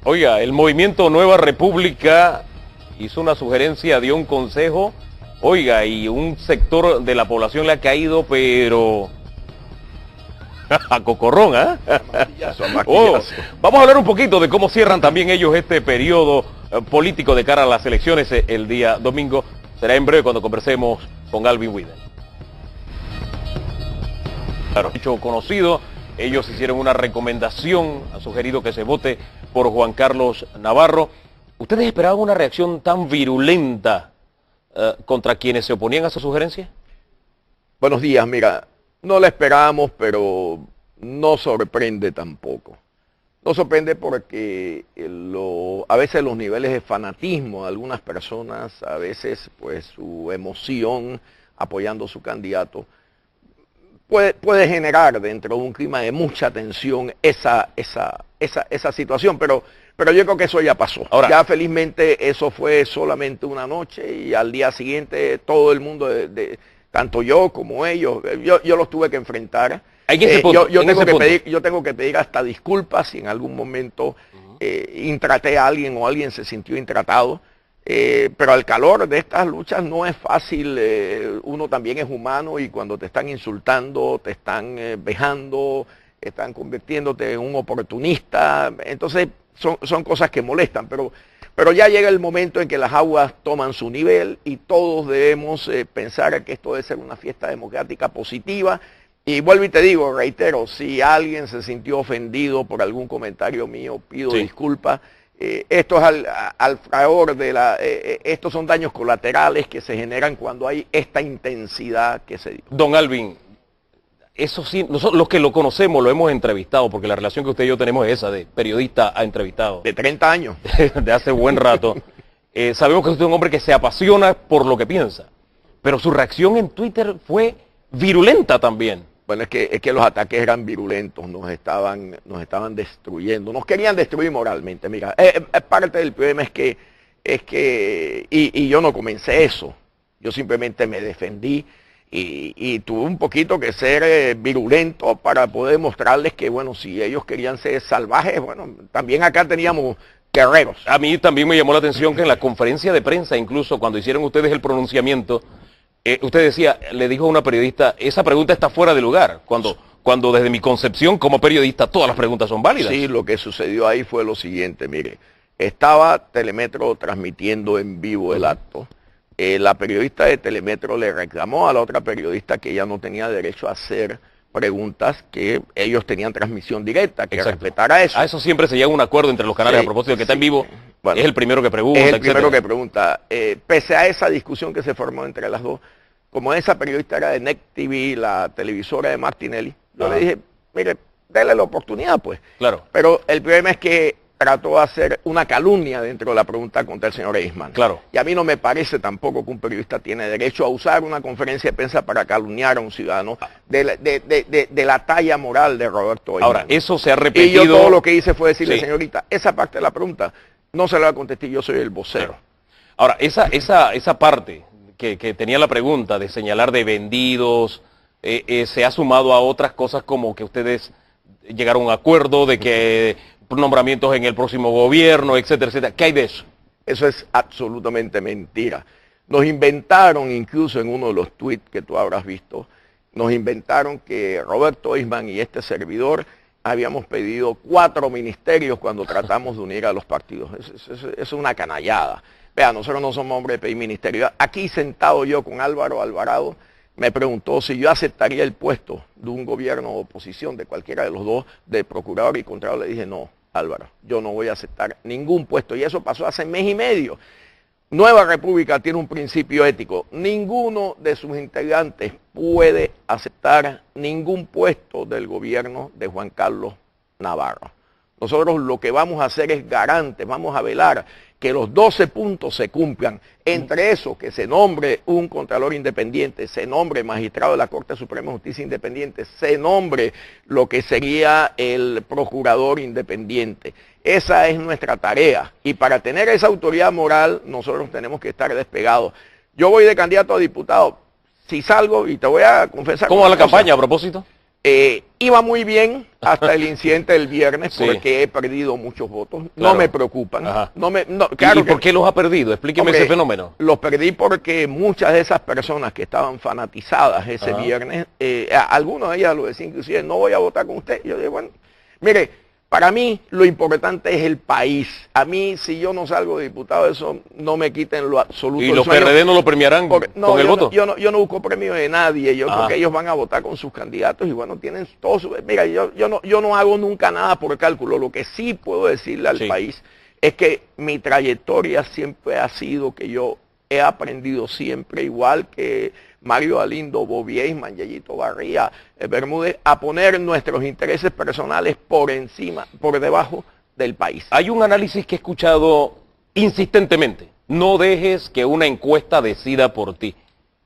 Oiga, el movimiento Nueva República hizo una sugerencia, dio un consejo, oiga, y un sector de la población le ha caído, pero a cocorrón, ¿ah? Vamos a hablar un poquito de cómo cierran también ellos este periodo político de cara a las elecciones el día domingo. Será en breve cuando conversemos con Alvin Widel. Claro, hecho conocido, ellos hicieron una recomendación, han sugerido que se vote por Juan Carlos Navarro. ¿Ustedes esperaban una reacción tan virulenta contra quienes se oponían a esa sugerencia? Buenos días, mira, no la esperábamos, pero no sorprende tampoco. No sorprende porque a veces los niveles de fanatismo de algunas personas, a veces pues su emoción apoyando a su candidato, puede generar dentro de un clima de mucha tensión esa situación, pero yo creo que eso ya pasó. Ahora, ya felizmente eso fue solamente una noche y al día siguiente todo el mundo, tanto yo como ellos, yo los tuve que enfrentar. Yo tengo que pedir hasta disculpas si en algún momento intraté a alguien o alguien se sintió intratado. Pero al calor de estas luchas no es fácil, uno también es humano y cuando te están insultando, te están vejando, están convirtiéndote en un oportunista, entonces son cosas que molestan, pero ya llega el momento en que las aguas toman su nivel y todos debemos pensar que esto debe ser una fiesta democrática positiva. Y vuelvo y te digo, reitero, si alguien se sintió ofendido por algún comentario mío, pido disculpas. Esto es al fragor de estos son daños colaterales que se generan cuando hay esta intensidad que se dio. Don Alvin, eso sí, nosotros los que lo conocemos lo hemos entrevistado, porque la relación que usted y yo tenemos es esa, de periodista a entrevistado. De 30 años. De hace buen rato. Sabemos que usted es un hombre que se apasiona por lo que piensa, pero su reacción en Twitter fue virulenta también. Bueno, es que los ataques eran virulentos, nos estaban destruyendo, nos querían destruir moralmente. Mira, parte del problema es que y yo no comencé eso, yo simplemente me defendí y tuve un poquito que ser virulento para poder mostrarles que, bueno, si ellos querían ser salvajes, bueno, también acá teníamos guerreros. A mí también me llamó la atención que en la conferencia de prensa, incluso cuando hicieron ustedes el pronunciamiento, usted decía, le dijo a una periodista, esa pregunta está fuera de lugar, cuando desde mi concepción como periodista todas las preguntas son válidas. Sí, lo que sucedió ahí fue lo siguiente, mire, estaba Telemetro transmitiendo en vivo el acto, la periodista de Telemetro le reclamó a la otra periodista que ella no tenía derecho a hacer preguntas, que ellos tenían transmisión directa, que respetara eso. A eso siempre se llega a un acuerdo entre los canales, a propósito de que está en vivo, bueno, es el primero que pregunta, es el primero que pregunta. Pese a esa discusión que se formó entre las dos, como esa periodista era de NEC TV, la televisora de Martinelli, yo le dije, mire, déle la oportunidad, pues. Claro. Pero el problema es que trató de hacer una calumnia dentro de la pregunta contra el señor Eisman. Claro. Y a mí no me parece tampoco que un periodista tiene derecho a usar una conferencia de prensa para calumniar a un ciudadano de la talla moral de Roberto Eisman. Ahora, eso se ha repetido. Y yo todo lo que hice fue decirle, señorita, esa parte de la pregunta no se la va a contestar, yo soy el vocero. Claro. Ahora, esa parte que tenía la pregunta de señalar de vendidos, se ha sumado a otras cosas como que ustedes llegaron a un acuerdo de que nombramientos en el próximo gobierno, etcétera, etcétera. ¿Qué hay de eso? Eso es absolutamente mentira. Nos inventaron, incluso en uno de los tweets que tú habrás visto, nos inventaron que Roberto Eisman y este servidor habíamos pedido 4 ministerios cuando tratamos de unir a los partidos. Eso es una canallada. Vea, nosotros no somos hombres de pedir ministerio. Aquí sentado yo con Álvaro Alvarado, me preguntó si yo aceptaría el puesto de un gobierno de oposición, de cualquiera de los dos, de procurador y contralor. Le dije, no, Álvaro, yo no voy a aceptar ningún puesto. Y eso pasó hace mes y medio. Nueva República tiene un principio ético. Ninguno de sus integrantes puede aceptar ningún puesto del gobierno de Juan Carlos Navarro. Nosotros lo que vamos a hacer es garantes, vamos a velar que los 12 puntos se cumplan. Entre eso, que se nombre un contralor independiente, se nombre magistrado de la Corte Suprema de Justicia independiente, se nombre lo que sería el procurador independiente. Esa es nuestra tarea. Y para tener esa autoridad moral, nosotros tenemos que estar despegados. Yo voy de candidato a diputado. Si salgo, y te voy a confesar... ¿Cómo va la campaña a propósito? Iba muy bien hasta el incidente del viernes, Sí. porque he perdido muchos votos. Claro. No me preocupan. Ajá. Claro ¿Y por qué los ha perdido? Explíqueme Hombre, ese fenómeno. los perdí porque muchas de esas personas que estaban fanatizadas ese Ajá. viernes, algunos de ellas lo decían inclusive, no voy a votar con usted. Yo digo, bueno, mire, para mí lo importante es el país. A mí, si yo no salgo de diputado, eso no me quita en lo absoluto ¿Y el los sueño. PRD no lo premiarán Porque, no, con el voto? Yo no busco premio de nadie. Yo creo Ajá. que ellos van a votar con sus candidatos y bueno, tienen todo su... Mira, yo no hago nunca nada por cálculo. Lo que sí puedo decirle al Sí. país es que mi trayectoria siempre ha sido que yo he aprendido siempre, igual que Mario Galindo, Bobby Eisman, Yeyito Barría, Bermúdez, a poner nuestros intereses personales por encima, por debajo del país. Hay un análisis que he escuchado insistentemente. No dejes que una encuesta decida por ti.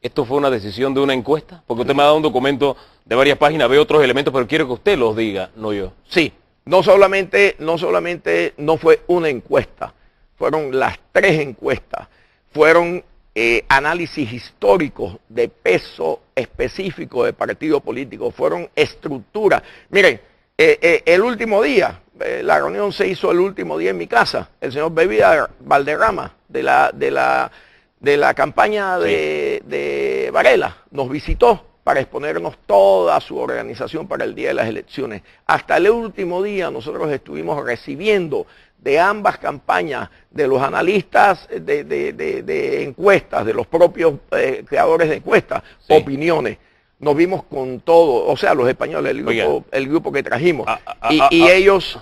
¿Esto fue una decisión de una encuesta? Porque usted me ha dado un documento de varias páginas, ve otros elementos, pero quiero que usted los diga, no yo. Sí, no solamente no fue una encuesta, fueron las 3 encuestas, fueron análisis históricos de peso específico de partido político, fueron estructuras. Miren, el último día, la reunión se hizo el último día en mi casa, el señor Baby Valderrama de la campaña de Varela nos visitó para exponernos toda su organización para el día de las elecciones. Hasta el último día nosotros estuvimos recibiendo de ambas campañas, de los analistas de encuestas, de los propios creadores de encuestas, Sí. opiniones. Nos vimos con todo, o sea, los españoles, el grupo que trajimos. Ellos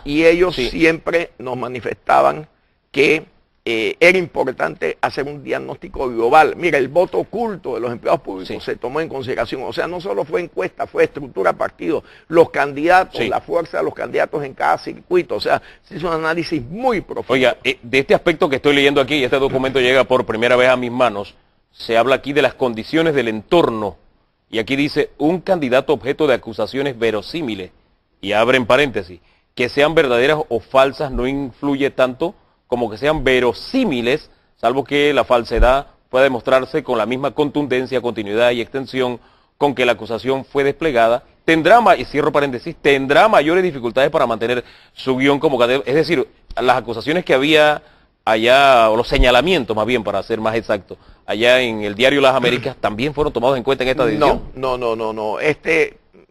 Sí. siempre nos manifestaban que era importante hacer un diagnóstico global. Mira, el voto oculto de los empleados públicos Sí. se tomó en consideración. O sea, no solo fue encuesta, fue estructura partido, los candidatos, Sí. la fuerza de los candidatos en cada circuito. O sea, se hizo un análisis muy profundo. Oiga, de este aspecto que estoy leyendo aquí, y este documento llega por primera vez a mis manos, se habla aquí de las condiciones del entorno, y aquí dice, un candidato objeto de acusaciones verosímiles, y abren paréntesis, que sean verdaderas o falsas no influye tanto como que sean verosímiles, salvo que la falsedad pueda demostrarse con la misma contundencia, continuidad y extensión con que la acusación fue desplegada, y cierro paréntesis, tendrá mayores dificultades para mantener su guión como candidato. Es decir, las acusaciones que había allá, o los señalamientos más bien, para ser más exacto, allá en el diario Las Américas, también fueron tomados en cuenta en esta decisión. No.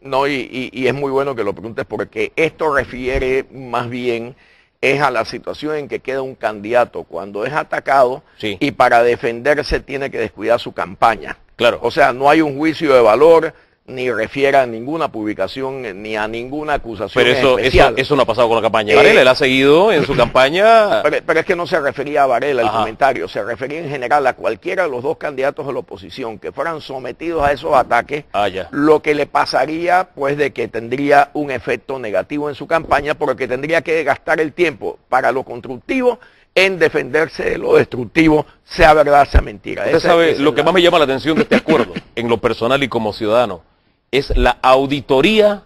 No, y es muy bueno que lo preguntes porque esto refiere más bien es a la situación en que queda un candidato cuando es atacado Sí. y para defenderse tiene que descuidar su campaña. Claro. O sea, no hay un juicio de valor, ni refiere a ninguna publicación, ni a ninguna acusación Pero especial. eso no ha pasado con la campaña de Varela, él ha seguido en su campaña. Pero es que no se refería a Varela el Ajá. comentario, se refería en general a cualquiera de los dos candidatos de la oposición que fueran sometidos a esos ataques, Ya. lo que le pasaría pues de que tendría un efecto negativo en su campaña porque tendría que gastar el tiempo para lo constructivo en defenderse de lo destructivo, sea verdad, sea mentira. Usted sabe, lo que más me llama la atención de este acuerdo, en lo personal y como ciudadano, es la auditoría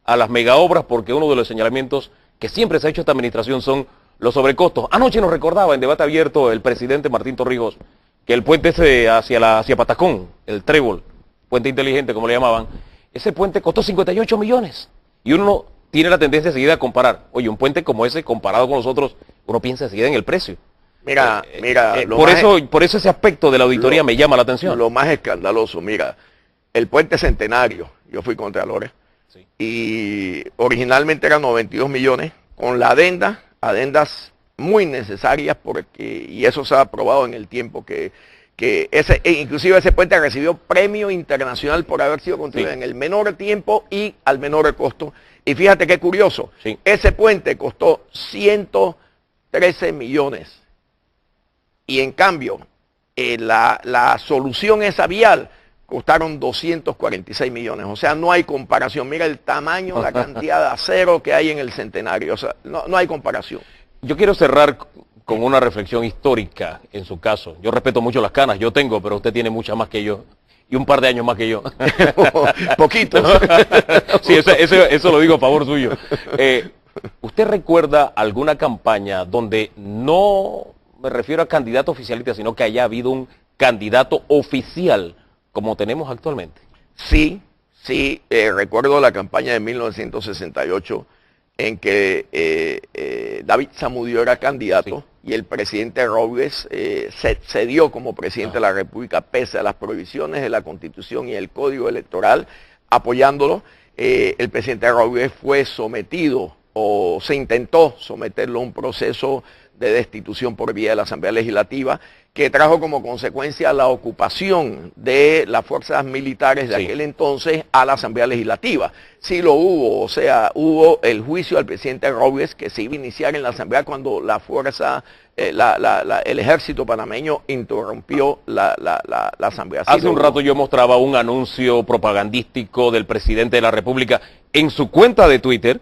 a las megaobras, porque uno de los señalamientos que siempre se ha hecho esta administración son los sobrecostos. Anoche nos recordaba en debate abierto el presidente Martín Torrijos que el puente ese hacia Patacón, el Trébol, puente inteligente como le llamaban, ese puente costó 58 millones. Y uno no tiene la tendencia enseguida a comparar. Oye, un puente como ese comparado con los otros, uno piensa enseguida en el precio. Mira, por eso ese aspecto de la auditoría me llama la atención. Lo más escandaloso, mira, el puente Centenario, yo fui contralor, Sí. y originalmente eran 92 millones, con la adendas muy necesarias, y eso se ha aprobado en el tiempo inclusive ese puente recibió premio internacional por haber sido construido Sí. en el menor tiempo y al menor costo. Y fíjate qué curioso, Sí. ese puente costó 113 millones. Y en cambio, la solución esa vial costaron 246 millones. O sea, no hay comparación. Mira el tamaño, la cantidad de acero que hay en el Centenario. O sea, no hay comparación. Yo quiero cerrar con una reflexión histórica en su caso. Yo respeto mucho las canas, yo tengo, pero usted tiene muchas más que yo. Y un par de años más que yo. Poquito. Sí, eso lo digo a favor suyo. ¿Usted recuerda alguna campaña donde no me refiero a candidato oficialista, sino que haya habido un candidato oficial como tenemos actualmente? Sí, Sí, recuerdo la campaña de 1968 en que David Zamudio era candidato y el presidente Robles se cedió como presidente de la República pese a las prohibiciones de la Constitución y el Código Electoral, apoyándolo. El presidente Robles fue sometido o se intentó someterlo a un proceso de destitución por vía de la Asamblea Legislativa, que trajo como consecuencia la ocupación de las fuerzas militares de aquel entonces a la Asamblea Legislativa. Sí lo hubo, o sea, hubo el juicio al presidente Robles que se iba a iniciar en la Asamblea cuando la fuerza, el ejército panameño interrumpió la Asamblea. Hace un rato yo mostraba un anuncio propagandístico del presidente de la República en su cuenta de Twitter,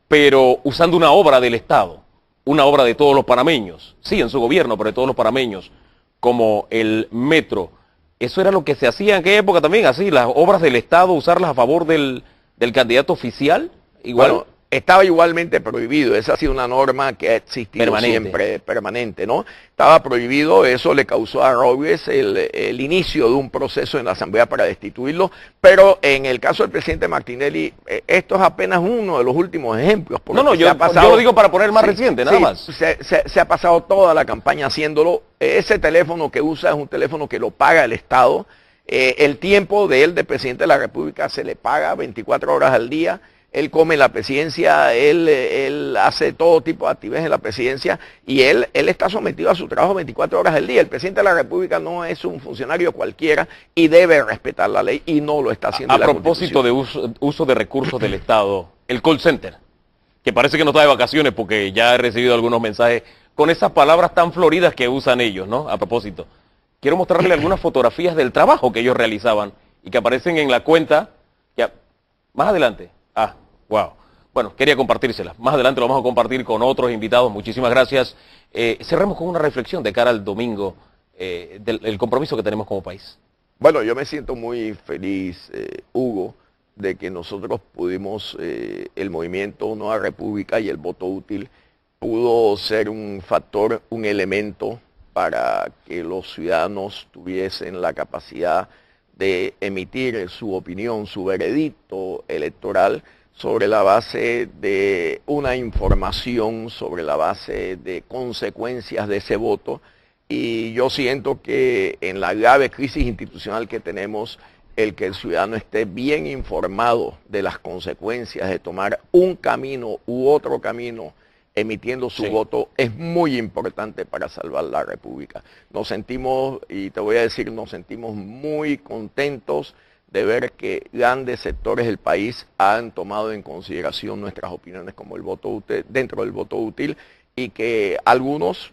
pero usando una obra del Estado. Una obra de todos los panameños, sí, en su gobierno, pero de todos los panameños, como el metro. Eso era lo que se hacía en aquella época también, así, las obras del Estado, usarlas a favor del candidato oficial, igual. Bueno, estaba igualmente prohibido, esa ha sido una norma que ha existido siempre, permanente, ¿no? Estaba prohibido, eso le causó a Robles el inicio de un proceso en la Asamblea para destituirlo, pero en el caso del presidente Martinelli, esto es apenas uno de los últimos ejemplos. Yo lo digo para poner más reciente, nada más. Se ha pasado toda la campaña haciéndolo. Ese teléfono que usa es un teléfono que lo paga el Estado. El tiempo de él, de presidente de la República, se le paga 24 horas al día. Él come la presidencia, él hace todo tipo de actividades en la presidencia y él está sometido a su trabajo 24 horas al día. El presidente de la República no es un funcionario cualquiera y debe respetar la ley y no lo está haciendo. A propósito de uso de recursos del Estado, el call center, que parece que no está de vacaciones porque ya he recibido algunos mensajes con esas palabras tan floridas que usan ellos, ¿no? A propósito, quiero mostrarle algunas fotografías del trabajo que ellos realizaban y que aparecen en la cuenta. Ya, más adelante. Wow. Bueno, quería compartírselas. Más adelante lo vamos a compartir con otros invitados. Muchísimas gracias. Cerremos con una reflexión de cara al domingo del compromiso que tenemos como país. Bueno, yo me siento muy feliz, Hugo, de que nosotros pudimos, el movimiento Nueva República y el voto útil pudo ser un factor, un elemento para que los ciudadanos tuviesen la capacidad de emitir su opinión, su veredicto electoral sobre la base de una información, sobre la base de consecuencias de ese voto. Y yo siento que en la grave crisis institucional que tenemos, el que el ciudadano esté bien informado de las consecuencias de tomar un camino u otro camino emitiendo su voto es muy importante para salvar la República. Nos sentimos, y te voy a decir, nos sentimos muy contentos de ver que grandes sectores del país han tomado en consideración nuestras opiniones como el voto útil, dentro del voto útil, y que algunos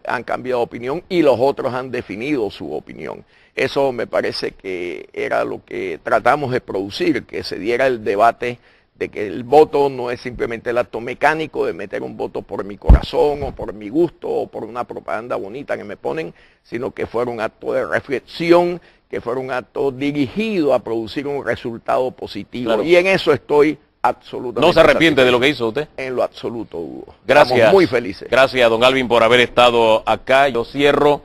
han cambiado de opinión y los otros han definido su opinión. Eso me parece que era lo que tratamos de producir, que se diera el debate de que el voto no es simplemente el acto mecánico de meter un voto por mi corazón o por mi gusto o por una propaganda bonita que me ponen, sino que fuera un acto de reflexión, que fuera un acto dirigido a producir un resultado positivo. Claro. Y en eso estoy absolutamente. ¿No se arrepiente de lo que hizo usted? En lo absoluto, Hugo. Gracias. Estamos muy felices. Gracias, don Alvin, por haber estado acá. Yo cierro